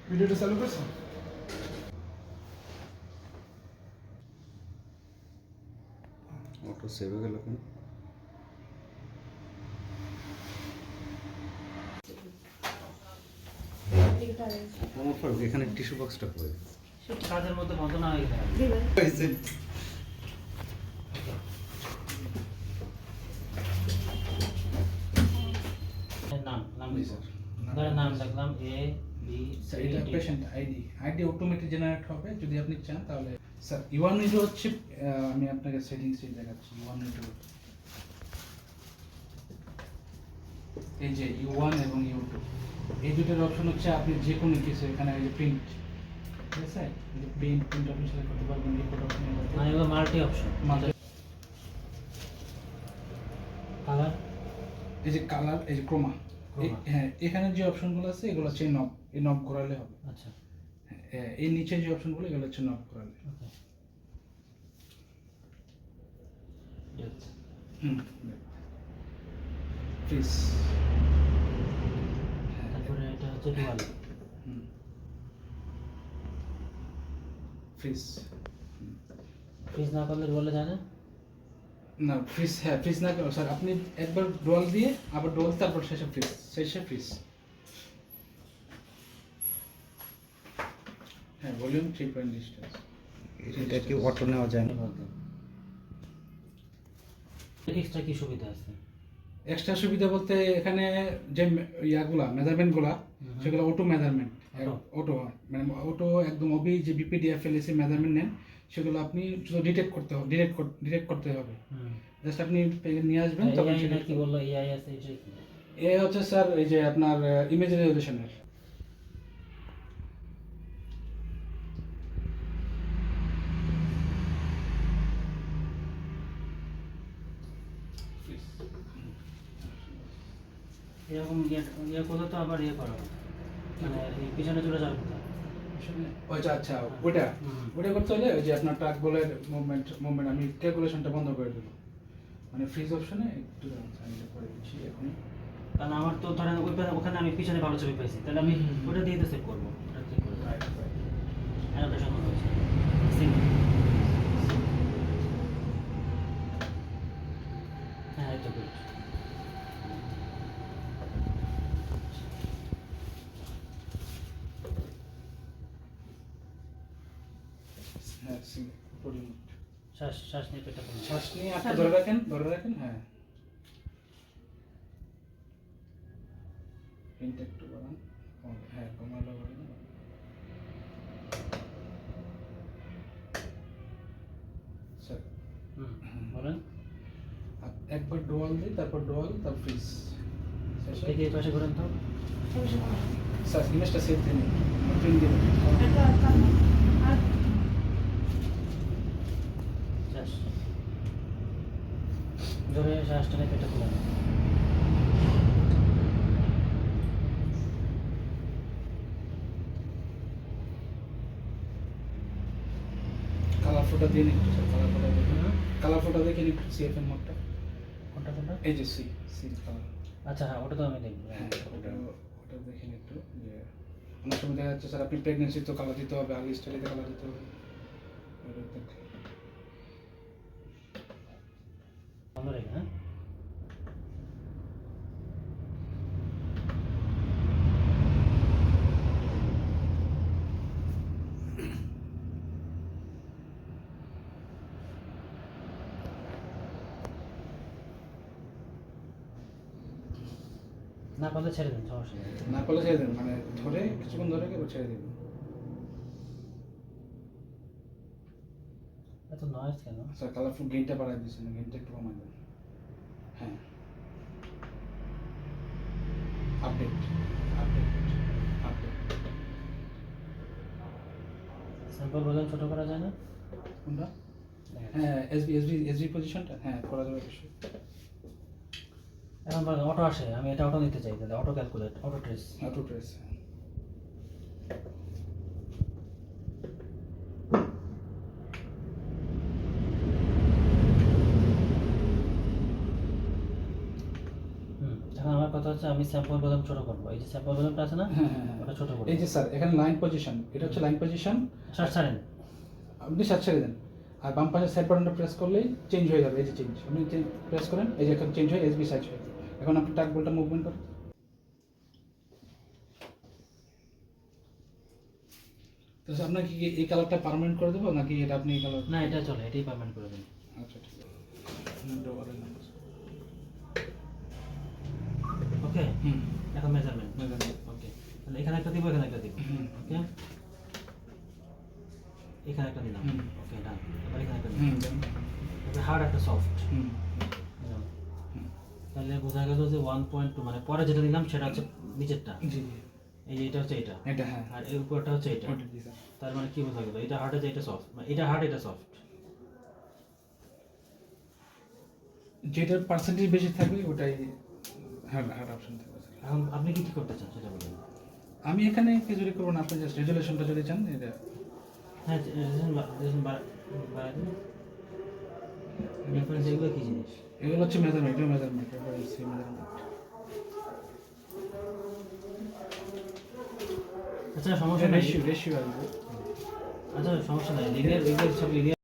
ভিডিওটা চালু করছো? অটো সেভ হয়ে গেল কেন? এখানে টিস্যু বক্সটা করে কাজের মধ্যে বন্ধ না হয়ে গেছে। নাম নাম জি স্যার। ধরেন নাম লিখলাম এ বি স্যার সি এটা D. Patient ID automatic generate হবে যদি আপনি চান তাহলে। স্যার ইউআন ইউটো হচ্ছে আমি আপনাকে সেটিংস দেখাচ্ছি। ইউআন ইউটো এই যে ইউ1 এবং ইউ2 এই দুটোর অপশন হচ্ছে আপনি যে কোনো কিছু এখানে এই যে প্রিন্ট, ঠিক আছে, এই যে প্রিন্ট আপনি সিলেক্ট করতে পারবেন, রিপোর্ট অপশন মানে এগুলো মাল্টি অপশন। কালার, এই যে কালার, এই যে ক্রোমা, Chroma। হ্যাঁ এখানে যে অপশনগুলো আছে এগুলো হচ্ছে নব, এই নব ঘোরালে হবে। আচ্ছা হ্যাঁ, এই নিচে যে অপশনগুলো এগুলো হচ্ছে নব ঘোরালে। ওকে। হুম প্লিজ। তারপরে এটা হচ্ছে ডুয়াল। হুম ফ্রিজ। ফ্রিজ না করলে ডুয়ালে যায় না। না ফ্রিজ, হ্যাঁ ফ্রিজ না করো স্যার, আপনি একবার ডোয়াল দিয়ে আবার ডোয়াল তারপর শেষে ফ্রিজ, শেষে ফ্রিজ। হ্যাঁ ভলিউম 3 পয়েন্ট ডিস্টেন্স। এটা কি অটো নেওয়া যায় না? এক্সট্রা কি সুবিধা আছে? এক্সট্রা সুবিধা বলতে এখানে যে ইয়াগুলা মেজারমেন্টগুলা সেগুলো অটো মেজারমেন্ট, অটো মানে অটো একদম ওবি যে বিপিডিএফ এলএসি মেজারমেন্ট নেন সেগুলো আপনি শুধু ডিটেক্ট করতে হবে, ডিটেক্ট করতে হবে। জাস্ট আপনি নিয়ে আসবেন তখন এআই সেটা কি বললো এআই আছে এটা কি? এ হচ্ছে স্যার এই যে আপনার ইমেজ রেজলিউশনের। এরকম ইয়ে করলে তো আবার ইয়ে করা হবে। মানে এই পিছনে চলে যাওয়ার কথা। আচ্ছা আচ্ছা ওইটা ওইটা করতে হলে ওই যে আপনার ট্রাক বলের মুভমেন্ট আমি ক্যালকুলেশনটা বন্ধ করে দেবো, মানে ফ্রিজ অপশনে একটু আমি এটা করে দিচ্ছি এখন। কারণ আমার তো ধরেন ওখানে আমি পিছনে ভালো ছবি পাইছি, তাহলে আমি ওটা দিয়ে তো সেভ করবো। ওটা ঠিক করে অ্যানোটেশন করা হয়েছে। হ্যাঁ এটা গুড। হ্যাঁ রিমোট। শ্বাস শ্বাস নিয়ে পেটটা কমে। শ্বাস নিয়ে আপনি ধরে রাখেন হ্যাঁ। পেনটা একটু বাড়ান, হ্যাঁ কমালো বাড়ান। স্যার বলেন। একবার ডোয়াল দিই তারপর ডোয়াল তারপর ফ্রিজ। দেখি এই পাশে করেন তো। স্যার ইমেজটা সেভ দিন, প্রিন্ট দিন। শ্বাস ধরে শ্বাসটা নিয়ে পেটটা খুলে নেন। কালার ফোটা দিন একটু স্যার, কালার ফোটা দেখে একটু সিএফএম মোডটা কোনটা কোনটা? এই যে সি সি কালার। আচ্ছা হ্যাঁ ওটা তো আমি দেখবো। হ্যাঁ ওটা দেখেন একটু, যে অনেক সময় দেখা যাচ্ছে স্যার আপনি প্রেগনেন্সি তো কালার দিতে হবে, আগে স্টাইলিতে কালার দিতে হবে। বন্ধ রেখে হ্যাঁ। না পারলে ছেড়ে দিন, সমস্যা নেই। না করলে ছেড়ে দেন, মানে ধরে কিছুক্ষণ ধরে কেবল ছেড়ে দেবেন। এত নয়েজ কেন? স্যার কালারফুল গেইনটা বাড়াই দিয়েছেন, গেইনটা একটু কমাই দেন। হ্যাঁ update update update. Sample volume ছোট করা যায় না? কোনটা? হ্যাঁ এসবি পজিশনটা হ্যাঁ করা যাবে অবশ্যই। এখন বলেন অটো আসে, আমি এটা অটো নিতে চাই, তাহলে auto calculate, auto trace. Auto trace. এখন আমার কথা হচ্ছে আমি স্যাম্পল বোতাম ছোট করবো, এই যে স্যাম্পল বোতামটা আছে না, হ্যাঁ হ্যাঁ হ্যাঁ। ওটা ছোট করবো। এই যে স্যার এখানে লাইন পজিশন, এটা হচ্ছে লাইন পজিশন, শার্ট ছাড়েন। আপনি সাত ছেড়ে দেন, আর বাম পাশের সাইড বাটনটা প্রেস করলেই চেঞ্জ হয়ে যাবে। এই যে চেঞ্জ, আপনি প্রেস করেন, এই যে এখন চেঞ্জ হয়ে এসবি সাইজ হয়ে যাবে। এখন আপনি টাক বলটা মুভমেন্ট করেন। তো স্যার আপনার কি এই কালারটা পার্মানেন্ট করে দেবো নাকি এটা আপনি এই কালার? না এটা চলে, এটাই পেমেন্ট করে দিন। আচ্ছা ঠিক আছে। ওকে, হুম এখন মেজারমেন্ট। measurement। ওকে, তাহলে এখানে একটা দিব, এখানে একটা দিব। হুম। ওকে, এখানে একটা দিলাম। হুম। ওকে ডান। এবার এখানে একটা হুম দিলাম। এবার হার্ড একটা সফট হুম দিলাম। হুম। তাহলে বোঝা গেল যে 1.2 মানে পরে যেটা দিলাম সেটা হচ্ছে নিচেরটা, জি জি এই যে এটা হচ্ছে এটা, এটা হ্যাঁ আর এর উপরটা হচ্ছে এটা। ওটা জি স্যার। তার মানে কি বোঝা গেল, এটা হার্ড আছে এটা সফট, মানে এটা হার্ড এটা সফট। যেটার পার্সেন্টেজ বেশি থাকবে ওটাই হ্যাঁ হার্ড অপশন থাকবে স্যার। এখন আপনি কি করতে চান সেটা বলুন। আমি এখানে কিছু করবো না, আপনি জাস্ট রেজুলেশনটা যদি চান এটা। হ্যাঁ রেফারেন্স এগুলো কি জিনিস? এগুলো হচ্ছে মেজারমেন্ট, এটা মেজারমেন্ট, রেফারেন্স মেজারমেন্ট। আচ্ছা সমস্যা নেই, রেশিও আসবে। আচ্ছা সমস্যা নাই, লিনিয়ার এগুলো সব লিনিয়ার